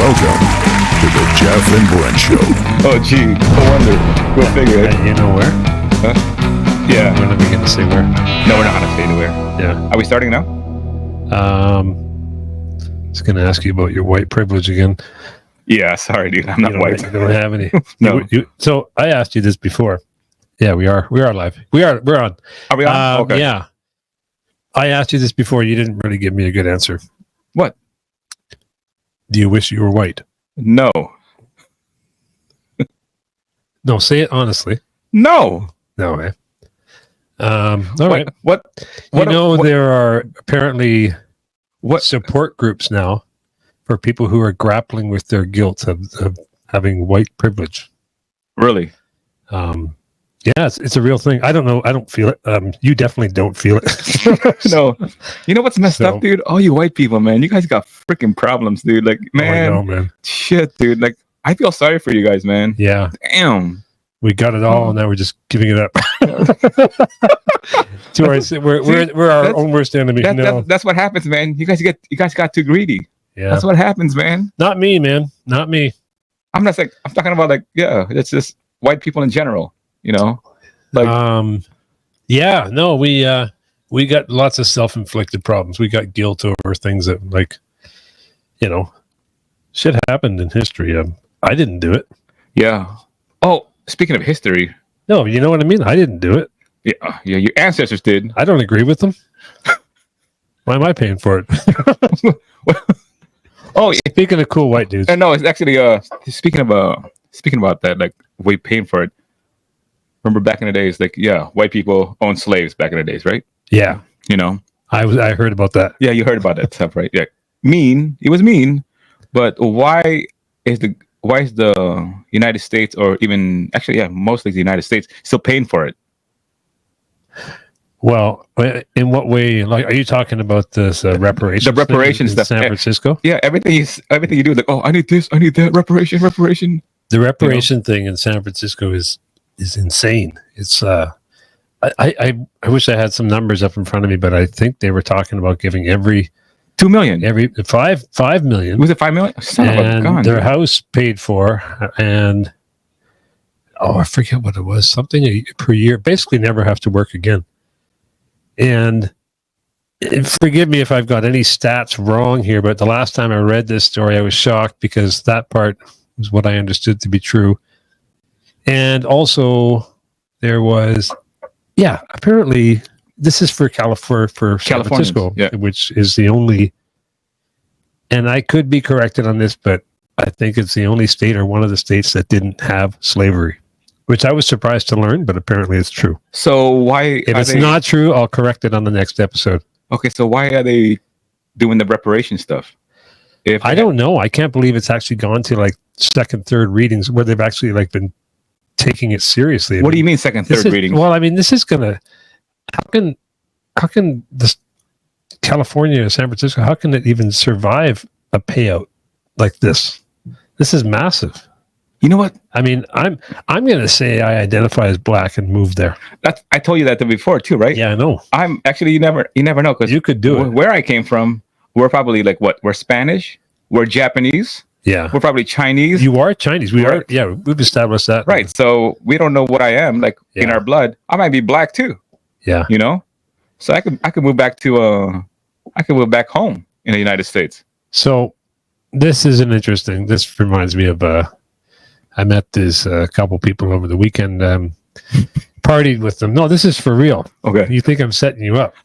Welcome to the Jeff and Brent Show. Oh, gee, no wonder. Go figure. You know where? Huh? Yeah. We're not going to say where. No, we're not going to say anywhere. Yeah. Are we starting now? I was going to ask you about your white privilege again. Yeah, sorry, dude. I'm not white. You don't have any. No. So I asked you this before. Yeah, we are live. We're on. Are we on? Okay. Yeah. I asked you this before. You didn't really give me a good answer. What? Do you wish you were white? No. No, say it honestly. No. No, eh? All right. What? There are apparently support groups now for people who are grappling with their guilt of having white privilege. Really? Yeah, it's a real thing. I don't know. I don't feel it. You definitely don't feel it. No. You know what's messed up, dude? All you white people, man. You guys got freaking problems, dude. Like, man. Oh, I know, man. Shit, dude. Like, I feel sorry for you guys, man. Yeah. Damn. We got it all, and now we're just giving it up. We're our own worst enemy. That's what happens, man. You guys got too greedy. Yeah. That's what happens, man. Not me, man. Not me. I'm talking about it's just white people in general, Like yeah, no, we got lots of self-inflicted problems. We got guilt over things that shit happened in history. I didn't do it. Yeah. Oh, speaking of history. No, you know what I mean? I didn't do it. Yeah, your ancestors did. I don't agree with them. Why am I paying for it? Oh, speaking of cool white dudes. No, it's actually speaking about that, like we paying for it. Remember back in the days, white people owned slaves back in the days, right? Yeah. I heard about that. Yeah, you heard about that stuff, right? Yeah. It was mean, but why is the United States, or even actually, mostly the United States, still paying for it? Well, in what way? Like, are you talking about this reparations? The reparations in San Francisco? Yeah, everything you do, like, oh, I need this, I need that, reparation. The reparation thing in San Francisco is insane. It's I wish I had some numbers up in front of me, but I think they were talking about giving every $2 million, every 5 million. Was it 5 million? Son of a gun, their house paid for, and I forget what it was, something per year. Basically, never have to work again. And forgive me if I've got any stats wrong here, but the last time I read this story, I was shocked because that part was what I understood to be true. And also, there was, apparently, this is for San Francisco, which is the only, and I could be corrected on this, but I think it's the only state or one of the states that didn't have slavery, which I was surprised to learn, but apparently it's true. So why? If it's not true, I'll correct it on the next episode. Okay, so why are they doing the reparation stuff? I don't know. I can't believe it's actually gone to like second, third readings where they've actually been taking it seriously. What do you mean second, third readings? Well, I mean, this is gonna. How can this California, San Francisco? How can it even survive a payout like this? This is massive. You know what? I mean, I'm going to say I identify as black and moved there. I told you that before too, right? Yeah, I know. I'm actually you never know, because you could do it. Where I came from, we're probably we're Spanish, we're Japanese, we're probably Chinese. You are Chinese. We are. Yeah, we've established that. Right. So we don't know what I am in our blood. I might be black too. Yeah. So I could move back to back home in the United States. So this is interesting. This reminds me of I met this couple people over the weekend, partied with them. No, this is for real. Okay. You think I'm setting you up,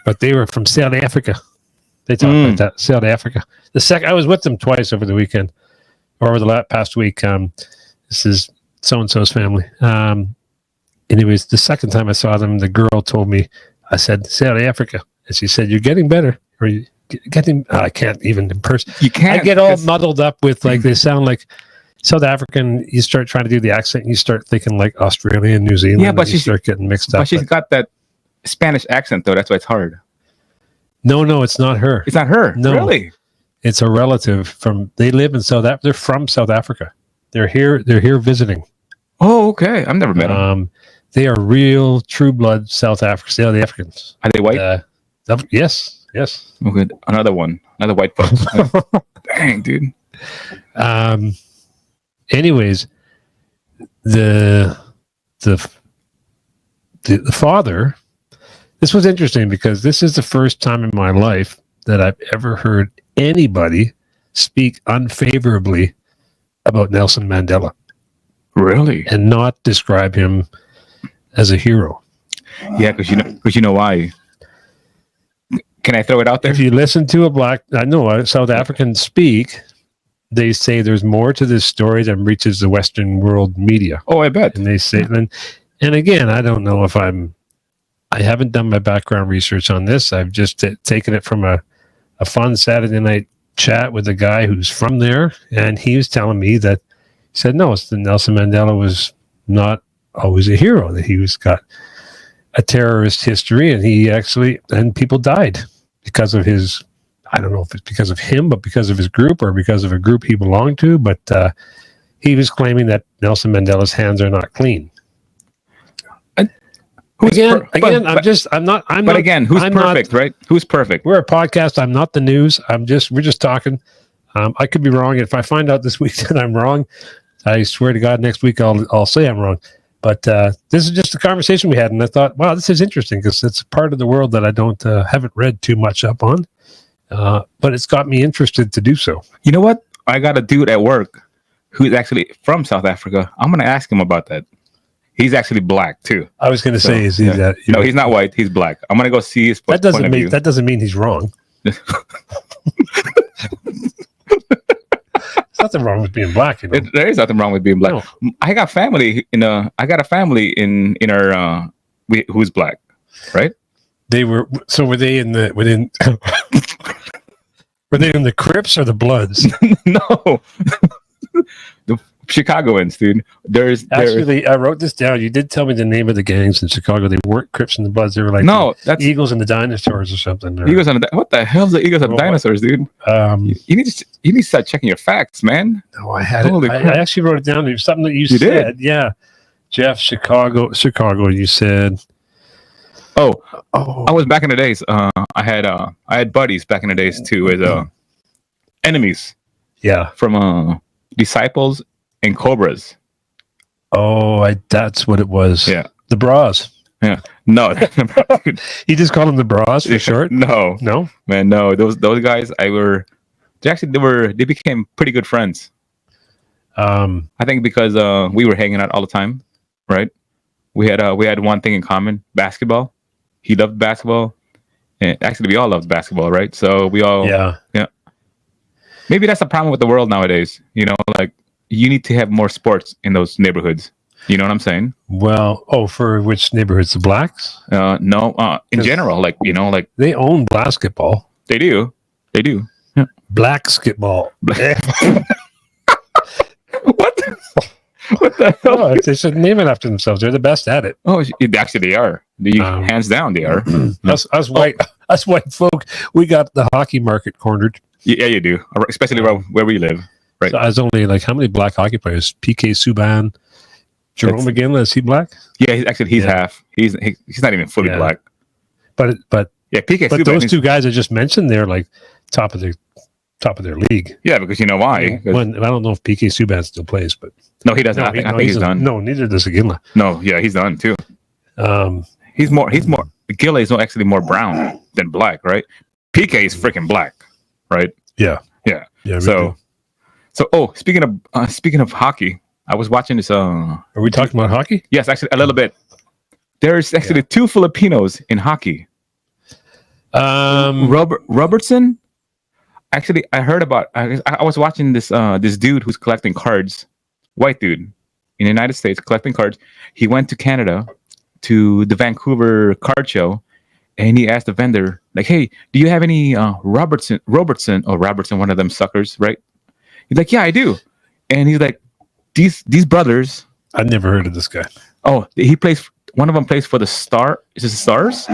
but they were from South Africa. They talk like that, South Africa. I was with them twice over the weekend, or over the past week. This is so-and-so's family. Anyways, the second time I saw them, the girl told me, I said, South Africa. And she said, you're getting better. Or you getting, I can't even in person. You can't. I get all muddled up with they sound like South African. You start trying to do the accent, and you start thinking like Australian, New Zealand. Yeah, but you start getting mixed up. But she's got that Spanish accent, though. That's why it's hard. No, it's not her. It's not her. No. Really? It's a relative they live in South Africa. They're from South Africa. They're here visiting. Oh, okay. I've never met them. They are real true blood South Africans. Are they white? Yes. Okay, another white folks. Dang, dude. Anyways, the father. This was interesting because this is the first time in my life that I've ever heard anybody speak unfavorably about Nelson Mandela. Really? And not describe him as a hero. Yeah, because you know why. Can I throw it out there? If you listen to a South African speak, they say there's more to this story than reaches the Western world media. Oh, I bet. And they say, and again, I don't know if I haven't done my background research on this. I've just taken it from a fun Saturday night chat with a guy who's from there, and he was telling me that he said no, Nelson Mandela was not always a hero. That he was got a terrorist history, and people died because of his. I don't know if it's because of him, but because of his group or because of a group he belonged to. But he was claiming that Nelson Mandela's hands are not clean. Who's perfect, right? Who's perfect? We're a podcast. I'm not the news. We're just talking. I could be wrong. If I find out this week that I'm wrong, I swear to God, next week I'll say I'm wrong. But this is just a conversation we had, and I thought, wow, this is interesting because it's a part of the world that I haven't read too much up on, but it's got me interested to do so. You know what? I got a dude at work who's actually from South Africa. I'm going to ask him about that. He's actually black too. I was going to say, is he that? No, he's not white. He's black. I'm going to go see his point of view. That doesn't mean he's wrong. There's nothing wrong with being black. You know? There is nothing wrong with being black. No. I got family in our who's black, right? Were they in the were they in the Crips or the Bloods? No. The Chicagoans, dude. Actually, I wrote this down. You did tell me the name of the gangs in Chicago. They weren't Crips and the Bloods. They were like that's Eagles and the Dinosaurs or something. Eagles and what the hell's the Eagles and Dinosaurs, dude? You need to start checking your facts, man. No, I had it. I actually wrote it down. It was something that you said. Did? Yeah, Jeff, Chicago. You said. Oh, I was back in the days. I had buddies back in the days too with enemies. Yeah, from Disciples and Cobras. Oh, that's what it was. Yeah, the Bras. Yeah, no, you just call them the Bras for short. No, man, no. Those guys, they became pretty good friends. I think because we were hanging out all the time, right? We had one thing in common: basketball. He loved basketball, and actually, we all loved basketball, right? So we all, yeah. Maybe that's the problem with the world nowadays. You know, like you need to have more sports in those neighborhoods. You know what I'm saying? Well, for which neighborhoods? The blacks? No, in general, like they own basketball. They do. Yeah. Blacksketball. What the hell? Oh, they should name it after themselves. They're the best at it. Oh, actually, they are. Hands down, they are. Us white folk, we got the hockey market cornered. Yeah, you do, especially where we live. Right. So I was only like, how many black hockey players? PK Subban, Jerome McGinley. Is he black? Yeah, he's half. He's not even fully black. But yeah, PK. But those two guys I just mentioned, they're like top of their league. Yeah, because you know why? I don't know if PK Subban still plays, but no, he doesn't. I think he's done. No, neither does McGinley. No, yeah, he's done too. He's more. McGinley is actually more brown than black, right? PK is freaking black, right? Yeah. So, speaking of hockey, I was watching this. Are we talking about hockey? Yes, actually, a little bit. There's actually two Filipinos in hockey. Robertson. Actually, I heard about. I was watching this dude who's collecting cards, white dude in the United States collecting cards. He went to Canada to the Vancouver card show, and he asked the vendor, like, "Hey, do you have any Robertson, one of them suckers, right?" He's like, "Yeah, I do," and he's like, "These brothers." I've never heard of this guy. Oh, he plays. One of them plays for the Star. Is it the Stars?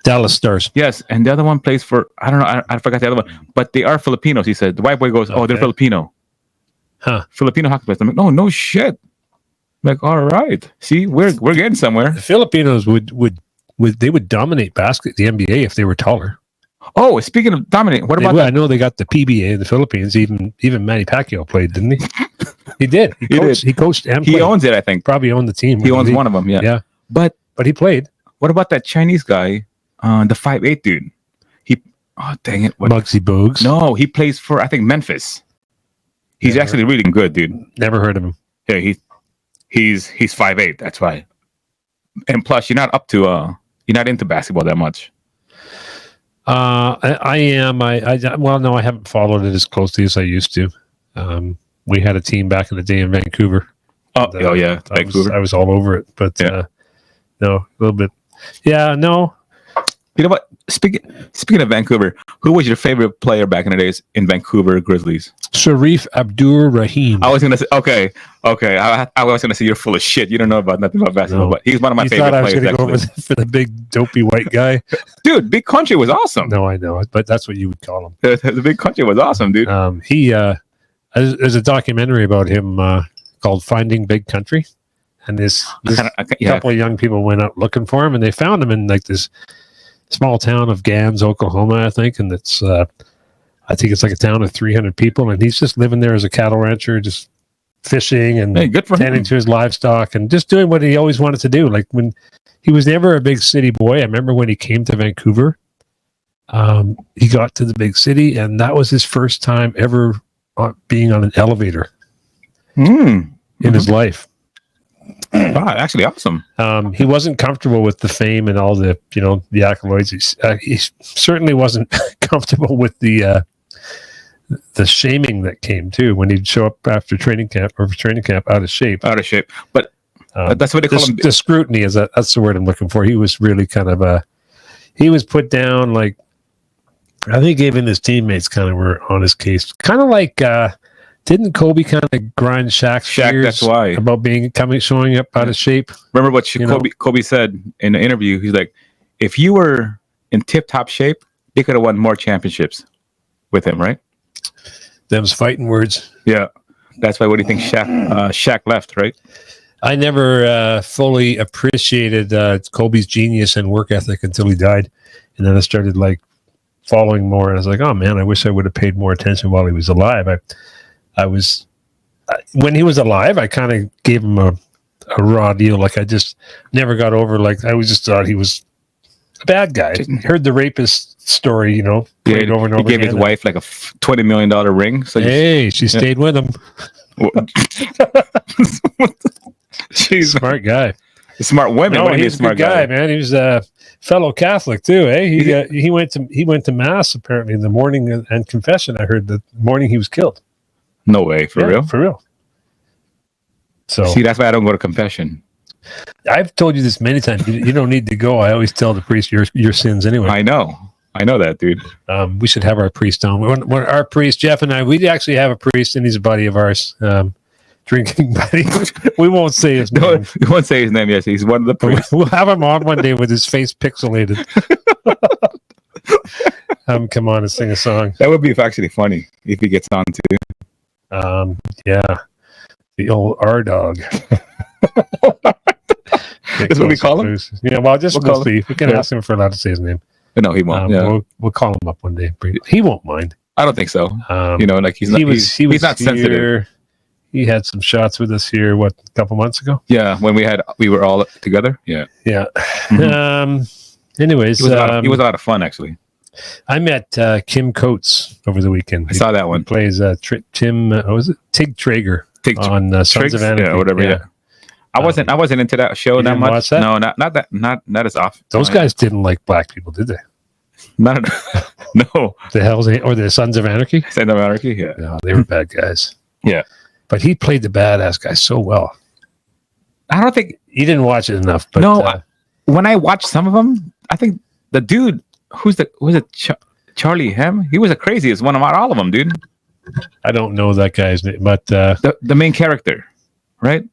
Dallas Stars. Yes, and the other one plays for, I don't know, I forgot the other one, but they are Filipinos. He said the white boy goes, "Oh, they're Filipino." Huh? Filipino hockey players. I'm like, "Oh, no shit." I'm like, all right, see, we're getting somewhere. The Filipinos would dominate the NBA if they were taller. Oh, speaking of dominating, what about I that? know they got the PBA in the Philippines. Even Manny Pacquiao played, didn't he? He did. He coached. He coached and He played. owns it, I think. Probably owned the team. He owns one of them. Yeah. Yeah. But he played. what about that Chinese guy, the 5'8" dude? Oh dang it! Muggsy Bogues. No, he plays for I think Memphis. He's actually really good, dude. Never heard of him. Yeah, he's 5'8". That's why. And plus, you're not into basketball that much. I am. Well, no, I haven't followed it as closely as I used to. We had a team back in the day in Vancouver. Oh yeah, Vancouver. I was all over it, but no, a little bit. Yeah, no. You know what? Speaking of Vancouver, who was your favorite player back in the days in Vancouver Grizzlies? Sharif Abdur-Rahim. I was gonna say okay. I was gonna say you're full of shit. You don't know about nothing about basketball, but he's one of my favorite players. I was gonna go for the big dopey white guy. Dude, Big Country was awesome. No, I know, but that's what you would call him. The Big Country was awesome, dude. There's a documentary about him called Finding Big Country, and this couple of young people went out looking for him, and they found him in like this small town of Gans, Oklahoma, I think, and it's I think it's like a town of 300 people, and he's just living there as a cattle rancher, just fishing and tending to his livestock and just doing what he always wanted to do. Like when he was never a big city boy. I remember when he came to Vancouver, he got to the big city, and that was his first time ever being on an elevator in his life. Wow, actually awesome. He wasn't comfortable with the fame and all the accolades. He certainly wasn't comfortable with the shaming that came too when he'd show up after training camp out of shape. But that's what they call him. The scrutiny that's the word I'm looking for. He was really kind of he was put down. Like I think even his teammates kind of were on his case. Kind of like. Didn't Kobe kind of grind Shaq's gears that's why. About showing up out of shape? Remember what Kobe said in the interview? He's like, if you were in tip-top shape, they could have won more championships with him, right? Them's fighting words. Yeah. That's why, what do you think Shaq left, right? I never fully appreciated Kobe's genius and work ethic until he died. And then I started following more. And I was like, oh man, I wish I would have paid more attention while he was alive. When he was alive, I kind of gave him a raw deal. Like I just never got over. Like I just thought he was a bad guy. Heard the rapist story, over and over. He gave his wife like a $20 million ring. So she stayed with him. She's a smart guy. Smart women. No, he's a smart guy, man. He was a fellow Catholic too. He went to mass apparently in the morning and confession. I heard the morning he was killed. No way, for real? For real. So see, that's why I don't go to confession. I've told you this many times. You don't need to go. I always tell the priest your sins anyway. I know that, dude. We should have our priest on. When our priest, Jeff and I, we actually have a priest, and he's a buddy of ours, drinking buddy. We won't say his name. No, we won't say his name. Yes, he's one of the priests. We'll have him on one day with his face pixelated. Come on and sing a song. That would be actually funny if he gets on too. Yeah, the old R dog. That's what we call him. Yeah, well, we'll see. We can ask him for allowed to say his name. No, he won't. We'll call him up one day. He won't mind. I don't think so. He's not sensitive. He had some shots with us here. A couple months ago? Yeah, when we were all together. Yeah. Mm-hmm. Anyways, he was a lot of fun actually. I met Kim Coates over the weekend. I saw that one. He plays Tim. Was it Tig Traeger on Sons of Anarchy? Yeah, whatever. Yeah. I wasn't into that show that much. Watch that? No, not as often. Those guys didn't like black people, did they? No. The Sons of Anarchy. Sons of Anarchy. Yeah. No, they were bad guys. Yeah. But he played the badass guy so well. I don't think you didn't watch it enough. But no, when I watched some of them, I think the dude was it Charlie Hem? He was the craziest one about all of them, dude. I don't know that guy's name, but the main character, right?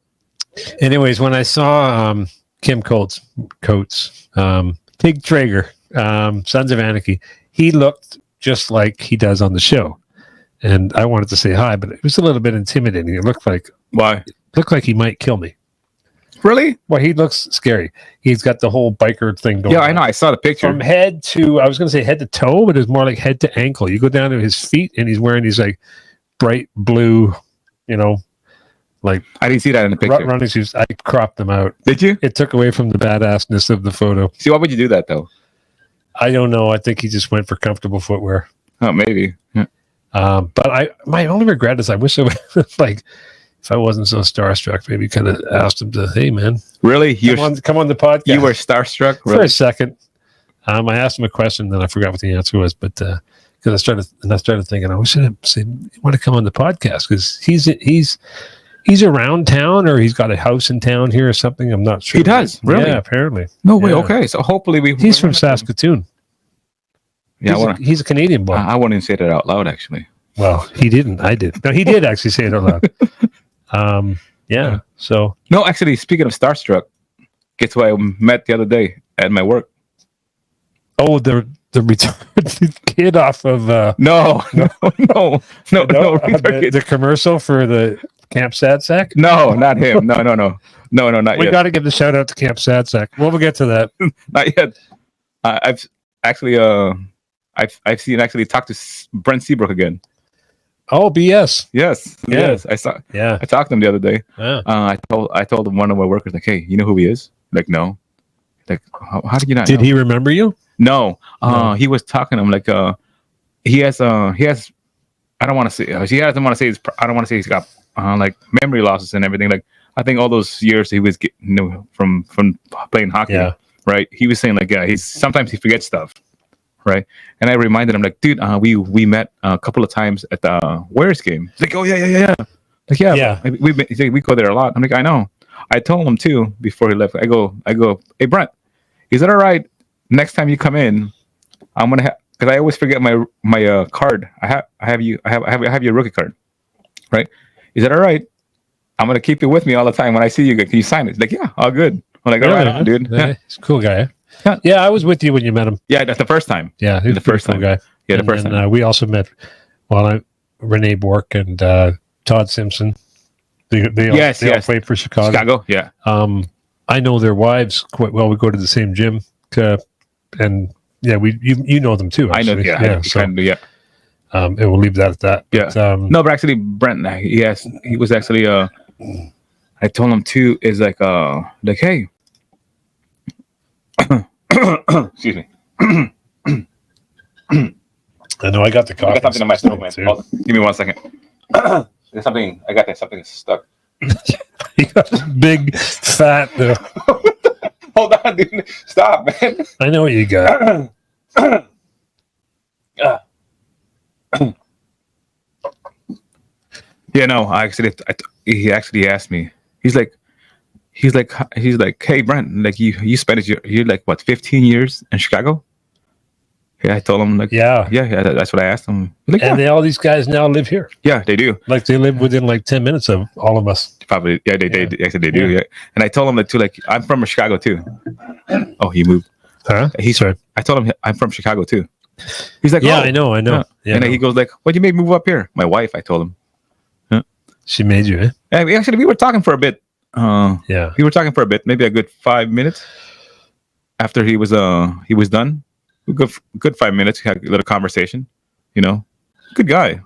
Anyways, when I saw Kim Coates, Tig Traeger, Sons of Anarchy, he looked just like he does on the show. And I wanted to say hi, but it was a little bit intimidating. It looked like why? It looked like he might kill me. Really? Well, he looks scary. He's got the whole biker thing going. Yeah, I know. I saw the picture. From head to, I was going to say head to toe, but it's more like head to ankle. You go down to his feet, and he's wearing these like bright blue, like I didn't see that in the picture. running shoes. I cropped them out. Did you? It took away from the badassness of the photo. See, why would you do that though? I don't know. I think he just went for comfortable footwear. Oh, maybe. Yeah. But my only regret is I wish I was like, if I wasn't so starstruck, maybe kind of asked him to, hey man, Really? come on the podcast. You were starstruck? For a second. I asked him a question, then I forgot what the answer was, but because I started thinking, I wish I said, you want to come on the podcast because he's around town or he's got a house in town here or something. I'm not sure. He does, really? Yeah, apparently. No way. Okay, so hopefully he's from Saskatoon. Yeah, he's a Canadian boy. I wouldn't even say that out loud, actually. Well, he didn't. I did. No, he did actually say it out loud. Yeah. So no, actually, speaking of starstruck, guess who I met the other day at my work? Oh, the retarded kid off of No. The commercial for the Camp Sad Sack. No, not him. No, not We yet. got to give the shout out to Camp Sad Sack. We'll get to that. Not yet. I've actually I've seen talked to Brent Seabrook again. Oh, BS. Yes. Yeah. Yes. I saw. Yeah. I talked to him the other day. Yeah. I told one of my workers like, hey, you know who he is? Like, no. Like, how did you not? Did know? he remember you? No. No. He was talking to him like he has I don't want to say he doesn't want to say I don't want to say he's got like memory losses and everything. Like I think all those years he was getting from playing hockey. Yeah. Right. He was saying like sometimes he forgets stuff. Right. And I reminded him like, dude, we met a couple of times at the Warriors game. He's like, oh yeah. Like yeah. We go there a lot. I'm like, I know. I told him too before he left. I go, hey Brent, is that all right? Next time you come in, I'm gonna because I always forget my card. I have your rookie card, right? Is that all right? I'm gonna keep it with me all the time. When I see you, can you sign it? He's like, yeah, all good. I'm like, all right, dude. Yeah. He's a cool guy. Yeah, I was with you when you met him. Yeah, that's the first time. Yeah, he's the first cool time. Guy. Yeah, the first time. We also met. Renee Bork and Todd Simpson. They all played for Chicago. Yeah. I know their wives quite well. We go to the same gym, and yeah, you know them too. Actually. I know. Yeah. So, and we'll leave that at that. Yeah. But, no, but actually, Brent, he was actually. I told him too. Is like hey. Excuse me. I know I got the coffee. I got something in my throat, man. Give me 1 second. There's something. I got that. Something is stuck. You got a big fat. Hold on, dude. Stop, man. I know what you got. Yeah, no. He actually asked me. He's like, hey, Brent, like you spent you're like what 15 years in Chicago? Yeah, I told him like, yeah. That's what I asked him. Like, and all these guys now live here. Yeah, they do. Like they live within like 10 minutes of all of us. Probably, yeah. They actually they do. Yeah, and I told him that too. Like I'm from Chicago too. Oh, he moved. Huh? I told him I'm from Chicago too. He's like, yeah, I know. Yeah, and then he goes like, "What you made me move up here?" My wife. I told him. She made you, eh? And we were talking for a bit. Yeah, we were talking for a bit, maybe a good 5 minutes. After he was done, good 5 minutes. Had a little conversation. Good guy.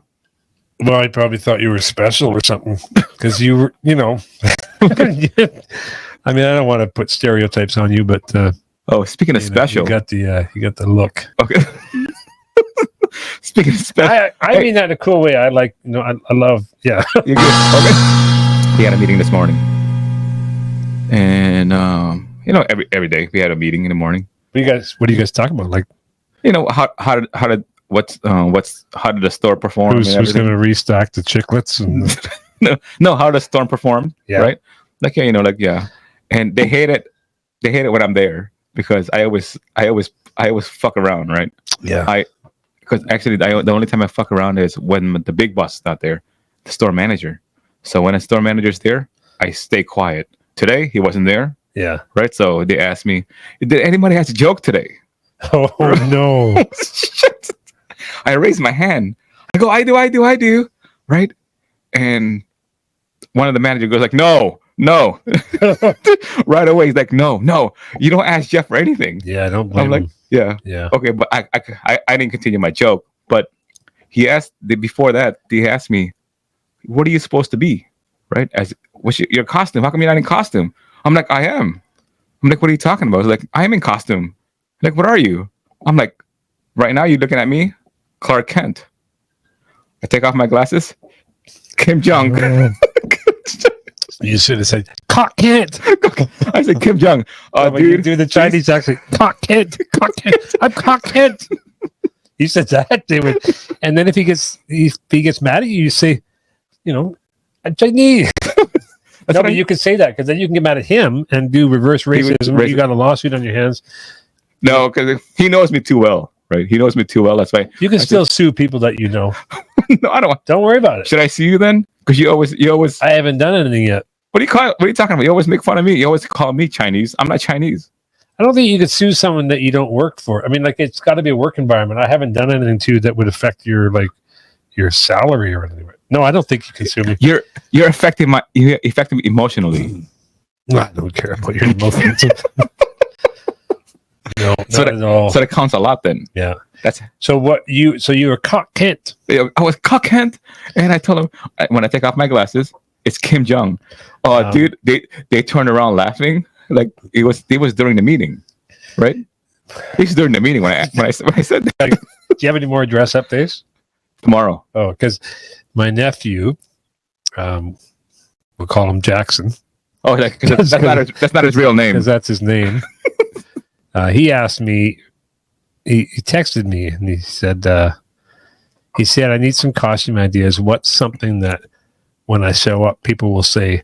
Well, I probably thought you were special or something because you were, I mean, I don't want to put stereotypes on you, but speaking of special, you got the look. Okay. Speaking of special, I mean that in a cool way. I like, I love, yeah. You're good. Okay. We had a meeting this morning, and every day we had a meeting in the morning. What are you guys talking about? Like, how did the store perform? Who's going to restock the chiclets? And no, how the store performed? Yeah. Right. Like and they hate it. They hate it when I'm there because I always fuck around, right? Yeah. Because actually the only time I fuck around is when the big boss is not there, the store manager. So when a store manager's there, I stay quiet. Today he wasn't there. Yeah. Right. So they asked me, did anybody have a joke today? Oh no. Shit. I raised my hand. I go, I do. Right. And one of the managers goes like, no, no. Right away, he's like, no, you don't ask Jeff for anything. Yeah, I don't blame I'm like, him. yeah. Okay, but I didn't continue my joke. But he asked before that. He asked me, "What are you supposed to be?" Right? As what's your costume? How come you're not in costume? I'm like, I am. I'm like, what are you talking about? He's like, I am in costume. I'm like, what are you? I'm like, right now you're looking at me, Clark Kent. I take off my glasses, Kim Jong. You should have said Clark Kent. I said Kim Jong. When you do the Chinese accent, Clark Kent. I'm Clark Kent. He said that, David. And then if he gets mad at you, you say, I'm Chinese. No, but you can say that because then you can get mad at him and do reverse racism. You got a lawsuit on your hands. No, because he knows me too well, right? He knows me too well. That's why you can still sue people that you know. No, I don't. Don't worry about it. Should I sue you then? Because you always. I haven't done anything yet. What are you talking about? You always make fun of me. You always call me Chinese. I'm not Chinese. I don't think you could sue someone that you don't work for. I mean, like it's got to be a work environment. I haven't done anything to that would affect your salary or anything. No, I don't think you can sue me. You're affecting me emotionally. No, I don't care about your emotions. No, so not at all. So that counts a lot then. Yeah. So you were Clark Kent. I was Clark Kent, and I told him when I take off my glasses, it's Kim Jong. Oh, dude, they turned around laughing like it was during the meeting, right? It was during the meeting when I said that. Do you have any more dress up days? Tomorrow. Oh, because my nephew, we'll call him Jackson. Oh, that's not his real name. Because that's his name. He asked me. He texted me and he said, I need some costume ideas. What's something that when I show up, people will say,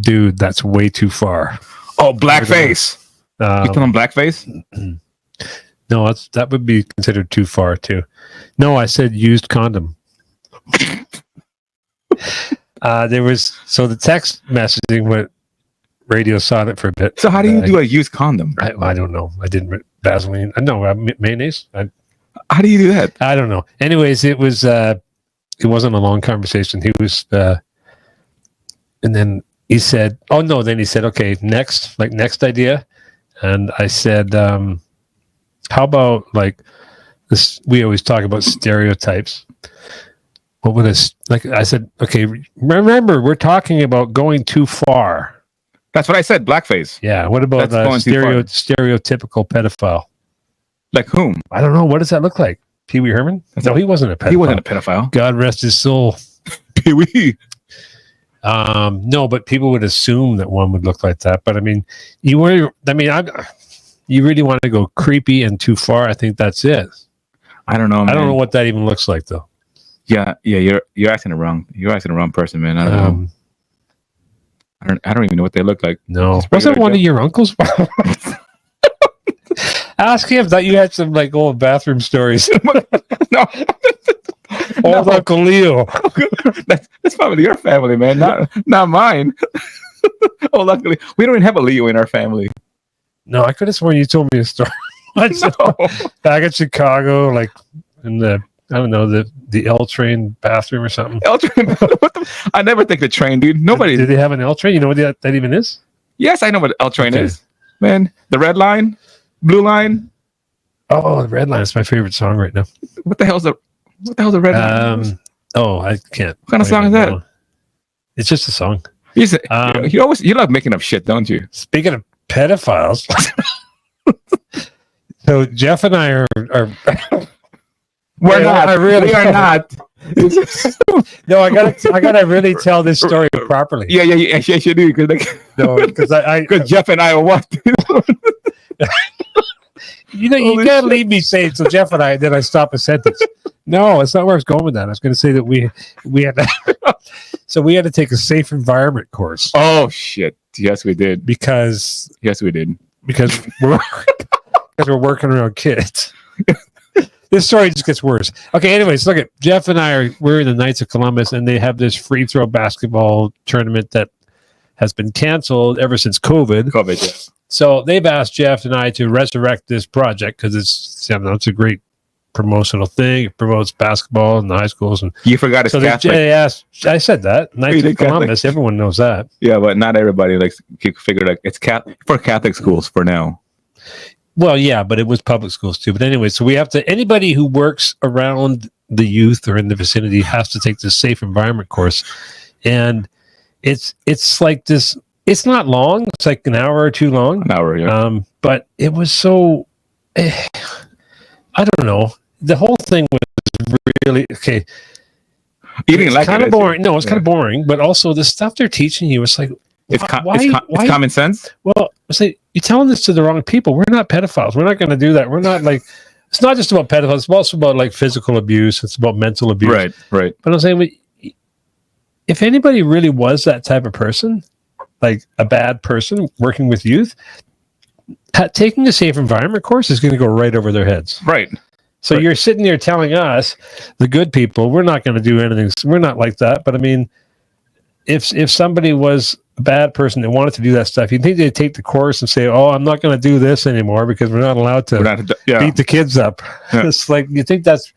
dude, that's way too far. Oh, blackface. You tell them blackface? No, that would be considered too far too. No, I said used condom. The text messaging went radio silent for a bit. So how do you do a used condom? I don't know. I didn't Vaseline. No, mayonnaise. How do you do that? I don't know. Anyways, it was. It wasn't a long conversation. He was, and then he said, "Oh no." Then he said, "Okay, next idea," and I said, "How about like this? We always talk about stereotypes. What would I said, okay, remember we're talking about going too far." That's what I said. Blackface. Yeah. What about stereotypical pedophile? Like whom? I don't know. What does that look like? Pee Wee Herman? No, he wasn't a pedophile. He wasn't a pedophile. God rest his soul. Pee Wee. No, but people would assume that one would look like that. But I mean, you really want to go creepy and too far. I think that's it. I don't know. Man. I don't know what that even looks like though. Yeah. You're asking the wrong. You're asking the wrong person, man. I don't know. I don't even know what they look like. No, wasn't one of your uncles? Ask him that you had some like old bathroom stories. No. Old Uncle Leo. That's probably your family, man. Not mine. Old Uncle Leo. We don't even have a Leo in our family. No, I could have sworn you told me a story. No. Back in Chicago, like in the L train bathroom or something. L train. I never take the train, dude. Nobody. Did they have an L train? You know what that even is? Yes, I know what L train is. Man, the red line, blue line. Oh, the red line is my favorite song right now. What the hell's the red line? Oh, I can't. What kind of song is that? Know. It's just a song. You love making up shit, don't you? Speaking of pedophiles, so Jeff and I are we are not. No, I gotta really tell this story properly. Yeah, yes, you do. Because Jeff and I are what? You can't leave me saying so Jeff and I, then I stop a sentence. No, it's not where I was going with that. I was going to say that we had to take a safe environment course. Oh shit! Yes, we did. Because we're working around kids. This story just gets worse. Okay, anyways, look at Jeff and we're in the Knights of Columbus, and they have this free throw basketball tournament that has been canceled ever since COVID. Yeah. So they've asked Jeff and I to resurrect this project because it's a great promotional thing. It promotes basketball in the high schools. And You forgot it's so Catholic. I said that. Knights of Columbus. Everyone knows that. Yeah, but not everybody. Like, you figure like it's for Catholic schools for now. Well, yeah, but it was public schools too. But anyway, so we have to, anybody who works around the youth or in the vicinity has to take this safe environment course. And it's like this, it's not long. It's like an hour or two long. An hour, yeah. But it was so, I don't know. The whole thing was really, okay. You didn't like kind it, of boring. No, it's kind of boring. But also the stuff they're teaching you, it's like, it's why? Common sense. Well, it's like, you're telling this to the wrong people. We're not pedophiles. We're not going to do that. We're not like, it's not just about pedophiles. It's also about like physical abuse. It's about mental abuse. Right. But I'm saying, if anybody really was that type of person, like a bad person working with youth, taking a safe environment course is going to go right over their heads. Right. So you're sitting there telling us, the good people, we're not going to do anything. We're not like that. But I mean, if somebody was a bad person that wanted to do that stuff, you'd think they'd take the course and say, "Oh, I'm not going to do this anymore because we're not allowed to beat the kids up." Yeah. It's like, you think that's,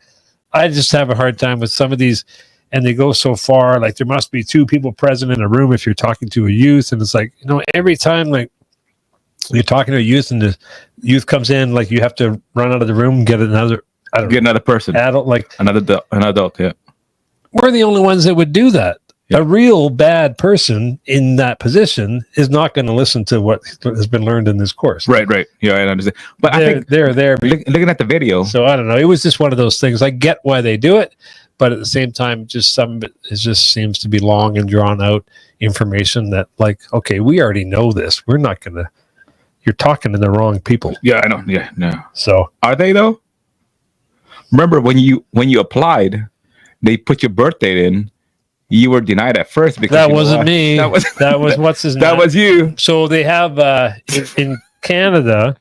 I just have a hard time with some of these, and they go so far, like there must be two people present in a room if you're talking to a youth. And it's like, every time like you're talking to a youth and the youth comes in, like you have to run out of the room and get another person, adult, like an adult. Yeah. We're the only ones that would do that. Yeah. A real bad person in that position is not going to listen to what has been learned in this course. Right. Yeah, I understand. But I think they're there. Looking at the video. So I don't know. It was just one of those things. I get why they do it, but at the same time, just some of it just seems to be long and drawn out information that, like, okay, we already know this. We're not going to. You're talking to the wrong people. Yeah, I know. Yeah, no. So are they though? Remember when you applied, they put your birthday in. You were denied at first because that wasn't me. That was what's his name? That was you. So they have in Canada.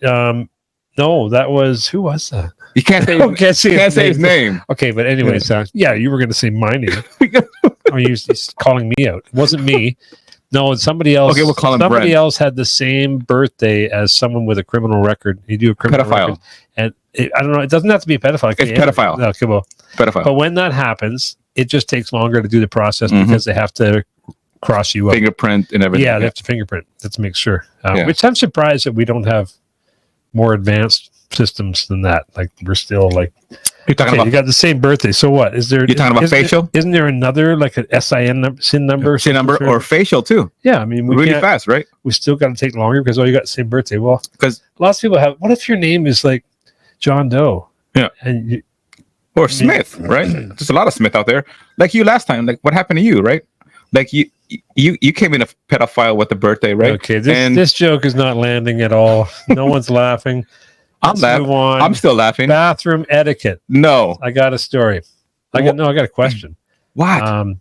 No, that was, who was that? You can't say his name. Okay, but anyways, yeah, you were going to say my name. Or you calling me out? It wasn't me. No, it's somebody else. Okay, we'll call him Brent. Somebody else had the same birthday as someone with a criminal record. You do a criminal record, and I don't know. It doesn't have to be a pedophile. It's pedophile. Okay, well, pedophile. But when that happens, it just takes longer to do the process because they have to cross you up. Fingerprint and everything. Yeah, they have to fingerprint. Let's make sure. Which I'm surprised that we don't have more advanced systems than that. Like, we're still like, you're talking about, you got the same birthday. So what? Is there? You're talking about facial? Isn't there another, like a SIN number? SIN number or facial too? Yeah, I mean, really fast, right? We still got to take longer because you got the same birthday. Well, because lots of people have. What if your name is like John Doe? Yeah, and or Smith, right? There's a lot of Smith out there. Like you last time. Like what happened to you, right? Like you came in a pedophile with the birthday, right? Okay, this joke is not landing at all. No one's laughing. I'm laughing. I'm still laughing. Bathroom etiquette. No, I got a story. I got a question. What?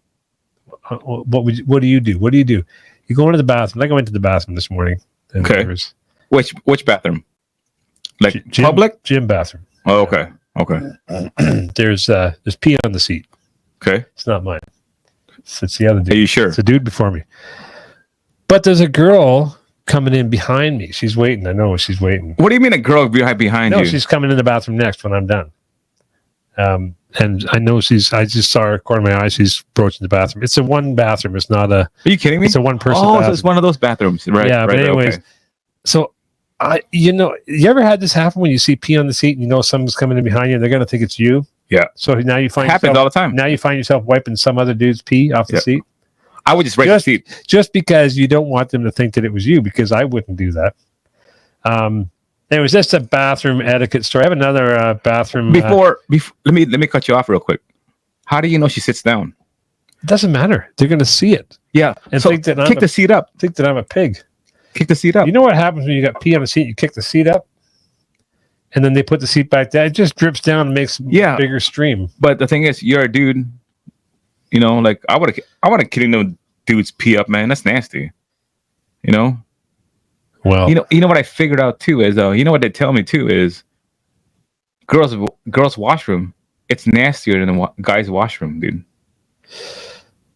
What do you do? What do you do? You go into the bathroom. I go into the bathroom this morning. Okay. Which bathroom? Like public gym bathroom. Oh, okay. There's pee on the seat. Okay. It's not mine. It's the other dude. Are you sure? It's a dude before me. But there's a girl coming in behind me. She's waiting. I know she's waiting. What do you mean a girl behind you? No, she's coming in the bathroom next when I'm done. And I know I just saw her corner of my eye. She's approaching the bathroom. It's a one bathroom. It's not a. Are you kidding me? It's a one person. Oh, so it's one of those bathrooms, right? Yeah, right, but anyways, okay. So you ever had this happen when you see pee on the seat and someone's coming in behind you and they're going to think it's you? Yeah. So now you find happens all the time. Now you find yourself wiping some other dude's pee off the seat. I would just raise the seat just because you don't want them to think that it was you, because I wouldn't do that. It was just a bathroom etiquette story. I have another bathroom. Before let me cut you off real quick. How do you know she sits down? It doesn't matter. They're going to see it. Yeah. And so think that kick the seat up. Think that I'm a pig. Kick the seat up. You know what happens when you got pee on the seat? You kick the seat up, and then they put the seat back down. It just drips down and makes a bigger stream. But the thing is, you're a dude. Like I want to kill no dudes pee up, man. That's nasty. Well, you know what I figured out too is what they tell me too is girls washroom. It's nastier than the guys washroom, dude.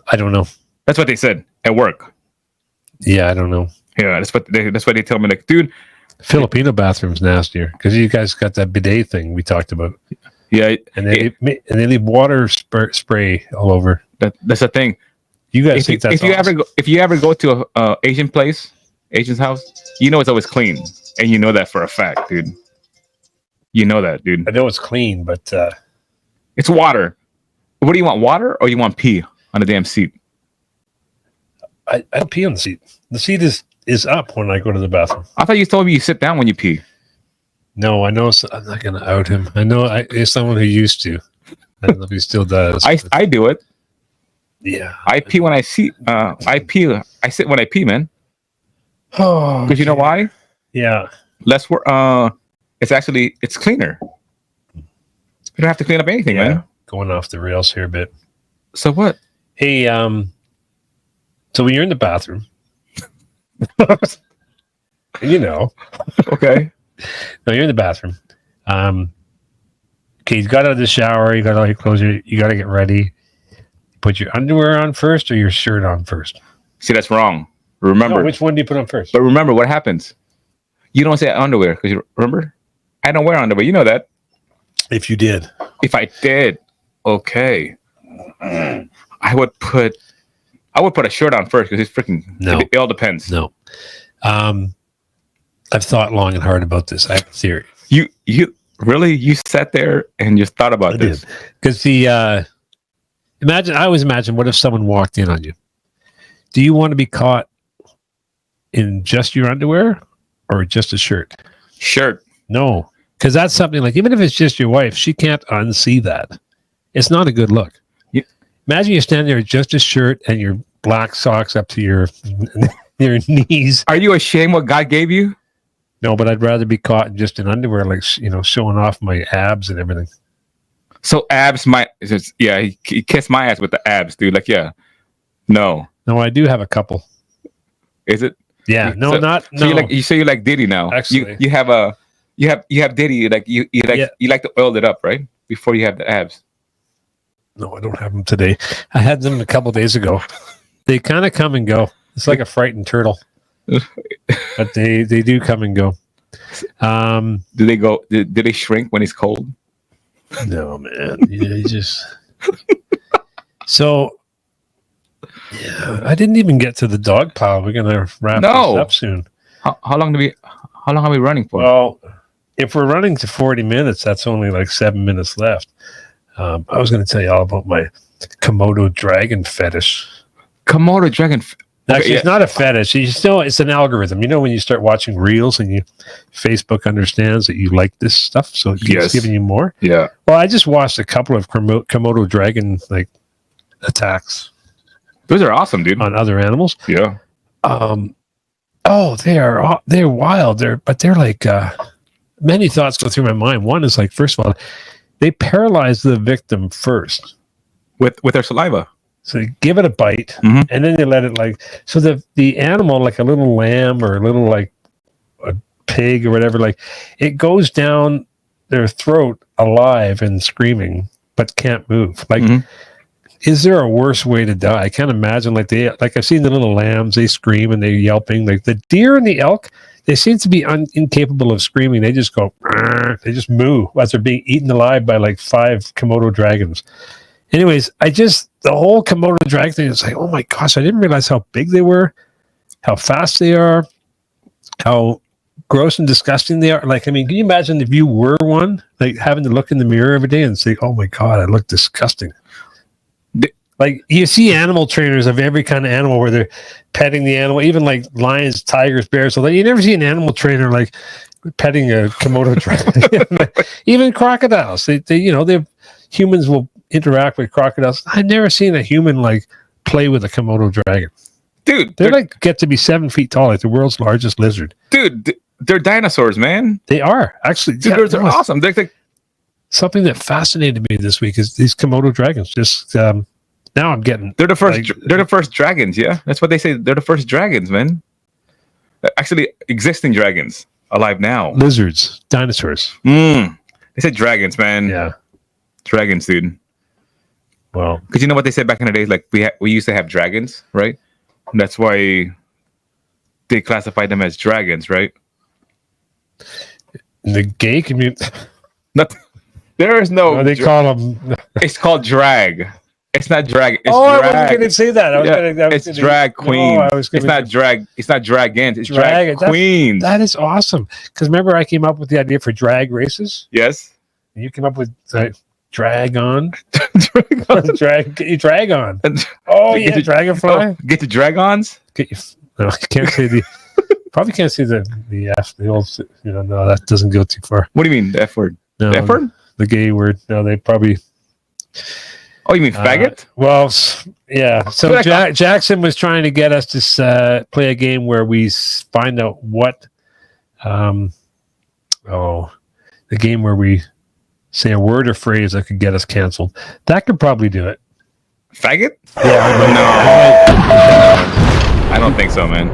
I don't know. That's what they said at work. Yeah, I don't know. Yeah, that's what they tell me. Like, dude, Filipino bathroom's nastier because you guys got that bidet thing we talked about. Yeah, and they leave water spray all over. That's the thing. You guys think that's awesome. If you ever go to a Asian's house, you know it's always clean, and you know that for a fact, dude. You know that, dude. I know it's clean, but it's water. What do you want, water or you want pee on the damn seat? I don't pee on the seat. The seat is up when I go to the bathroom. I thought you told me you sit down when you pee. No, I know. I'm not going to out him. I know it's someone who used to. I don't know if he still does. I do it. Yeah. I pee when I see. I sit when I pee, man. Oh, because you know why? Yeah. Less work. It's cleaner. You don't have to clean up anything, man. Going off the rails here a bit. So what? Hey, so when you're in the bathroom, you know. Okay. No, you're in the bathroom. Okay, you got out of the shower, you got all your clothes, you got to get ready. Put your underwear on first or your shirt on first? See, that's wrong. Remember. No, which one do you put on first? But remember what happens. You don't say underwear because you remember? I don't wear underwear. You know that. If you did. If I did, okay. I would put a shirt on first because it's freaking. No. It all depends. No. I've thought long and hard about this. I have a theory. You really sat there and just thought about this? Because I always imagine what if someone walked in on you? Do you want to be caught in just your underwear or just a shirt? Shirt. No, because that's something like, even if it's just your wife, she can't unsee that. It's not a good look. Imagine you're standing there with just a shirt and your black socks up to your knees. Are you ashamed what God gave you? No, but I'd rather be caught just in underwear, like, showing off my abs and everything. So abs he kissed my ass with the abs, dude. Like, yeah. No, I do have a couple. Is it? Yeah. No. So you like Diddy now. Actually, you have Diddy. Like you like to oil it up, right? Before you have the abs. No, I don't have them today. I had them a couple days ago. They kind of come and go. It's like a frightened turtle, but they do come and go. Do they go? Do they shrink when it's cold? No, man. You just. So, yeah, I didn't even get to the dog pile. We're gonna wrap this up soon. How long are we running for? Well, if we're running to 40 minutes, that's only like 7 minutes left. I was going to tell you all about my Komodo dragon fetish. Komodo dragon. Actually, it's not a fetish. It's an algorithm. You know, when you start watching reels and Facebook understands that you like this stuff, so it keeps giving you more. Yeah. Well, I just watched a couple of Komodo dragon attacks. Those are awesome, dude. On other animals. Yeah. They're wild. They're like many thoughts go through my mind. One is like, first of all, they paralyze the victim first with their saliva. So they give it a bite, and then they let it so the animal, like a little lamb or a little like a pig or whatever, it goes down their throat alive and screaming, but can't move. Is there a worse way to die? I can't imagine. I've seen the little lambs, they scream and they're yelping. Like the deer and the elk, they seem to be incapable of screaming. They just go, they just moo as they're being eaten alive by 5 Komodo dragons. Anyways, the whole Komodo dragon thing is like, oh my gosh, I didn't realize how big they were, how fast they are, how gross and disgusting they are. Can you imagine if you were one, having to look in the mirror every day and say, oh my God, I look disgusting. You see animal trainers of every kind of animal where they're petting the animal, even lions, tigers, bears. So you never see an animal trainer petting a Komodo dragon. Even crocodiles. They humans will interact with crocodiles. I've never seen a human play with a Komodo dragon. Dude, they're get to be 7 feet tall, like the world's largest lizard. Dude, they're dinosaurs, man. They are actually. Dude, they're awesome. They're something that fascinated me this week is these Komodo dragons. Just now, I'm getting. They're the first. They're the first dragons. Yeah, that's what they say. They're the first dragons, man. Actually, existing dragons alive now. Lizards, dinosaurs. They said dragons, man. Yeah, dragons, dude. Well, because you know what they said back in the days, we used to have dragons, right? And that's why they classified them as dragons, right? In the gay community. Not, there is no. They call them. It's called drag. It's not drag. It's I drag. wasn't going to say that. It's drag queen. No, it's not drag. It's not dragons. It's drag That's, queens. That is awesome. Because remember, I came up with the idea for drag races. Yes. And you came up with drag on. Drag on. drag on. Oh yeah, dragonfly. Oh, get the dragons. No, I can't say the. Probably can't say the old. No, that doesn't go too far. What do you mean the F word? No, the F word? The gay word. No, they probably. Oh, you mean faggot? Well, yeah. So Jackson was trying to get us to play a game where we find out what, the game where we say a word or phrase that could get us canceled. That could probably do it. Faggot? Yeah. No. I don't think so, man.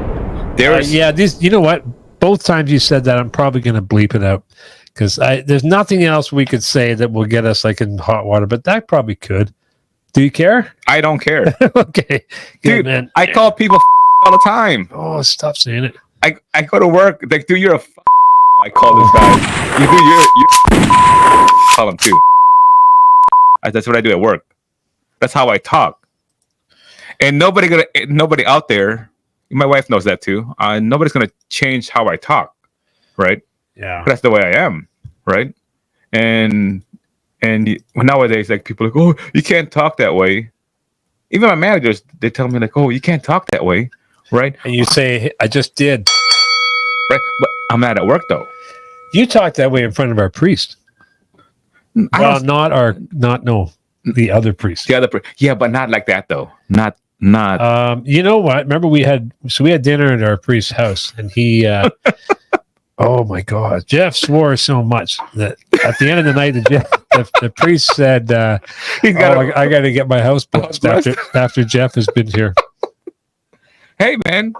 You know what? Both times you said that, I'm probably going to bleep it out because there's nothing else we could say that will get us like in hot water, but that probably could. Do you care? I don't care. Okay. Good, dude, man. I call people all the time. Oh, stop saying it. I go to work. Like, dude, you're a I call this guy. You call him too. That's what I do at work. That's how I talk. And nobody out there, my wife knows that too. Nobody's going to change how I talk. Right? Yeah. But that's the way I am. Right? And nowadays, like, people are like, oh, you can't talk that way. Even my managers, they tell me like, oh, you can't talk that way, right? And you say, I just did. Right, but I'm not at work though. You talk that way in front of our priest. The other priest. The other priest, yeah, but not like that though. Not. You know what? Remember we had dinner at our priest's house, and he. Oh my God! Jeff swore so much that at the end of the night, the priest said, "I got to get my house blessed after Jeff has been here." Hey, man,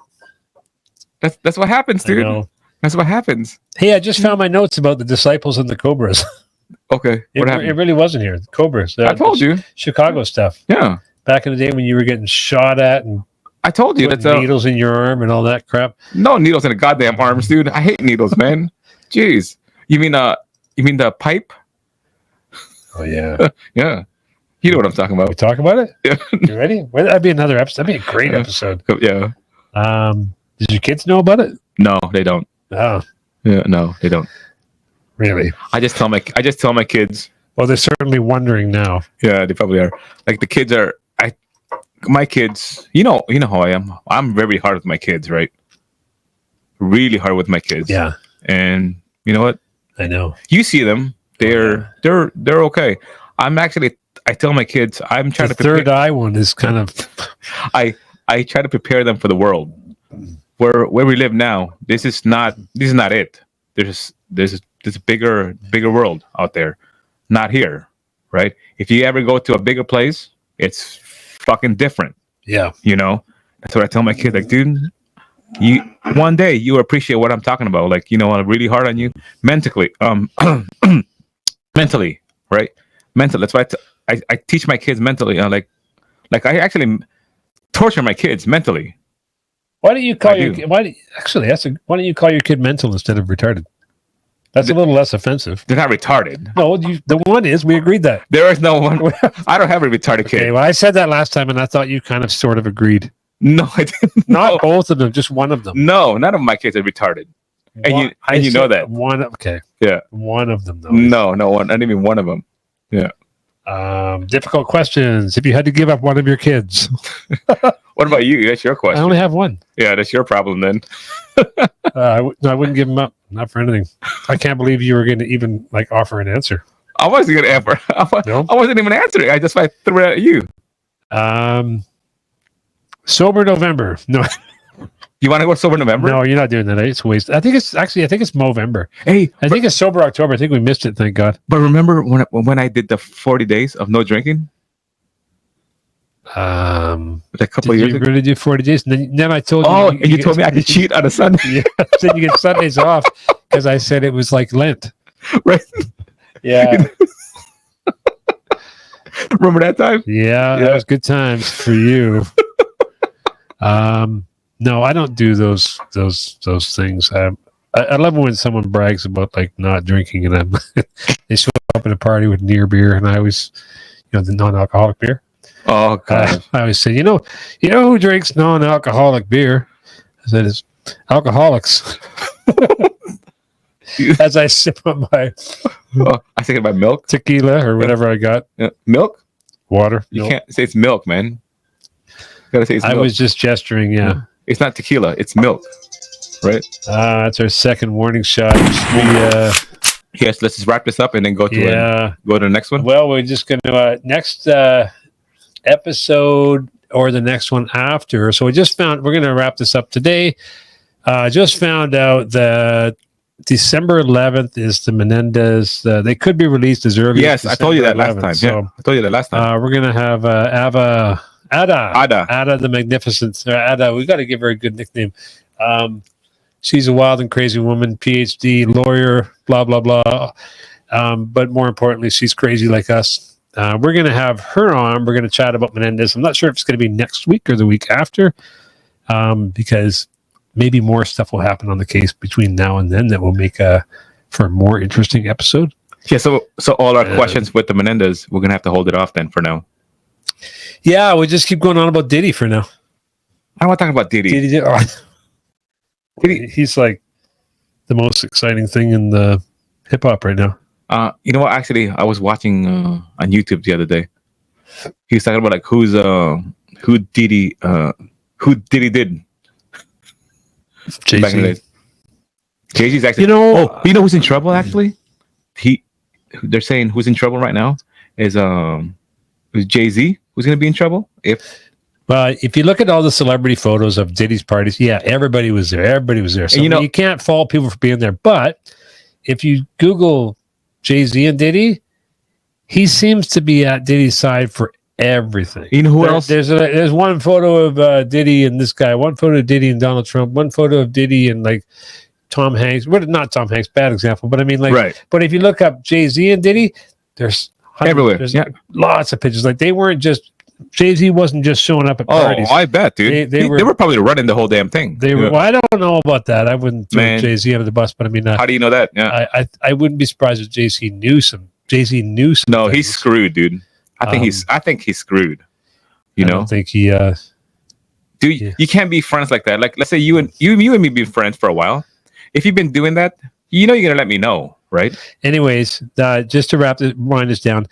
that's what happens, dude. That's what happens. Hey, I just found my notes about the disciples and the cobras. Okay, what happened? It really wasn't here. The cobras. I told you. Chicago stuff. Yeah. Back in the day when you were getting shot at and. I told you that's needles in your arm and all that crap. No needles in the goddamn arms, dude. I hate needles, man. Jeez. You mean the pipe? Oh yeah. Yeah. You know what I'm talking about. We talk about it? Yeah. You ready? Well, that'd be another episode. That'd be a great episode. Yeah. Did your kids know about it? No, they don't. Oh. Yeah, no, they don't. Really? I just tell my kids. Well, they're certainly wondering now. Yeah, they probably are. Like the kids are my kids, you know how I am. I'm very hard with my kids, right? Really hard with my kids. Yeah. And you know what? I know. You see them. They're okay. I tell my kids I'm trying to prepare. Third eye one is kind of I try to prepare them for the world. Where we live now, this is not it. There's a bigger world out there. Not here, right? If you ever go to a bigger place, it's fucking different. Yeah. That's what I tell my kids. Like, dude, one day you appreciate what I'm talking about. Like, I'm really hard on you mentally, mentally, right? Mentally. That's why I teach my kids mentally. Like I actually torture my kids mentally. Why don't you call your kid mental instead of retarded? That's a little less offensive. They're not retarded. No, the one is. We agreed that. There is no one. I don't have a retarded kid. Okay, well, I said that last time, and I thought you kind of sort of agreed. No, I didn't. Not both of them, just one of them. No, none of my kids are retarded. And you know that. One. Okay. Yeah. One of them, though. No, one. Not even one of them. Yeah. Difficult questions. If you had to give up one of your kids. What about you? That's your question. I only have one. Yeah, that's your problem then. I wouldn't give him up. Not for anything. I can't believe you were going to even offer an answer. I wasn't going to answer. I wasn't even answering. I just threw it at you. Sober November. No. You want to go sober November? No, you're not doing that. It's waste. I think it's Movember. Hey, I think it's sober October. I think we missed it. Thank God. But remember when I did the 40 days of no drinking? A couple of years ago. Really do 40 days? And then I told you. Oh, and you told me I could cheat on a Sunday. Yeah, then you get Sundays off because I said it was like Lent. Right. Yeah. Remember that time? Yeah, that was good times for you. No, I don't do those things. I love when someone brags about like not drinking and they show up at a party with near beer, and I always, the non-alcoholic beer. Oh god! I always say, you know who drinks non-alcoholic beer? I said it's alcoholics. As I sip on my I think about milk, tequila, or whatever I got. Milk, water. You can't say it's milk, man. You gotta say it's milk. I was just gesturing. Yeah, it's not tequila; it's milk, right? That's our second warning shot. Yes, let's just wrap this up and then go to the next one. Well, we're just going to next episode or the next one after. So we're going to wrap this up today. Just found out that December 11th is the Menendez. They could be released as early. Yes, as I told you that 11th. last time. I told you that last time. We're going to have Ada the Magnificent. Ada, we got to give her a good nickname. She's a wild and crazy woman, PhD, lawyer, blah, blah, blah. But more importantly, she's crazy like us. We're going to have her on. We're going to chat about Menendez. I'm not sure if it's going to be next week or the week after, because maybe more stuff will happen on the case between now and then that will make for a more interesting episode. Yeah, so all our questions with the Menendez, we're going to have to hold it off then for now. Yeah, we'll just keep going on about Diddy for now. I don't want to talk about Diddy. He's like the most exciting thing in the hip hop right now. You know what? Actually, I was watching on YouTube the other day. He was talking about like who Diddy did. Jay-Z. Jay-Z's actually. You know who's in trouble? Actually, they're saying who's in trouble right now is Jay-Z. Who's going to be in trouble if you look at all the celebrity photos of Diddy's parties, everybody was there. So you can't fault people for being there. But if you Google Jay-Z and Diddy, he seems to be at Diddy's side for everything. You know who else? There's one photo of Diddy and this guy, one photo of Diddy and Donald Trump, one photo of Diddy and like Tom Hanks. Not Tom Hanks, bad example, but I mean like. Right. But if you look up Jay-Z and Diddy, there's everywhere. There's lots of pictures. Like they weren't just. Jay-Z wasn't just showing up at parties. Oh, I bet, dude. They were probably running the whole damn thing. They were. Well, I don't know about that. I wouldn't throw Jay-Z under the bus, but I mean, how do you know that? Yeah, I wouldn't be surprised if Jay-Z knew some. No, things. He's screwed, dude. I think he's screwed. I don't think he. Dude, you can't be friends like that. Like, let's say you and me be friends for a while. If you've been doing that, you're gonna let me know, right? Anyways, just to wind this down,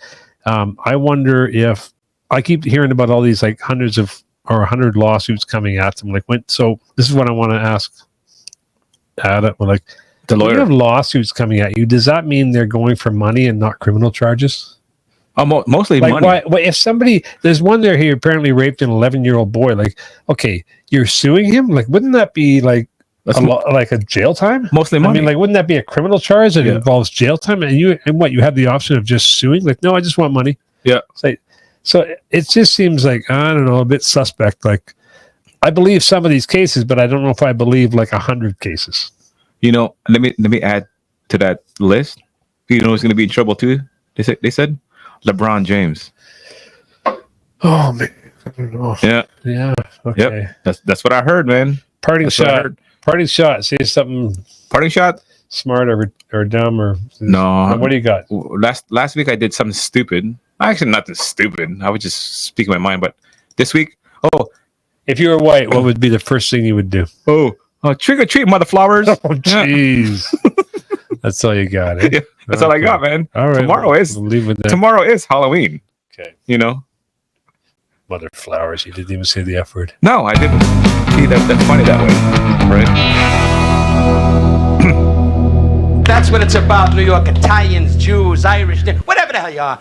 I wonder if. I keep hearing about all these like 100 lawsuits coming at them. Like so this is what I want to ask. Like the lawyer. When you have lawsuits coming at you, does that mean they're going for money and not criminal charges? Mostly like, money. Why, if there's one there who apparently raped an 11-year-old boy. Like, okay, you're suing him. Like, wouldn't that be like a jail time? Mostly money. I mean, like, wouldn't that be a criminal charge that involves jail time? And you have the option of just suing? Like, no, I just want money. Yeah. So it just seems like, I don't know, a bit suspect. Like, I believe some of these cases, but I don't know if I believe like 100 cases. Let me add to that list. Who's going to be in trouble too? They said LeBron James. Oh man, I don't know. Yeah. Okay. Yep. That's what I heard, man. Parting shot. Say something. Parting shot. Smart or dumb or no? What do you got? Last week I did something stupid. Actually, nothing stupid. I was just speaking my mind. But this week, if you were white, what would be the first thing you would do? Trick or treat, mother flowers. Oh, jeez. That's all you got. Eh? Yeah, that's all I got, man. All right. Tomorrow is Halloween. Okay. Mother flowers. You didn't even say the F word. No, I didn't. See, that's funny that way, right? That's what it's about. New York, Italians, Jews, Irish, whatever the hell you are.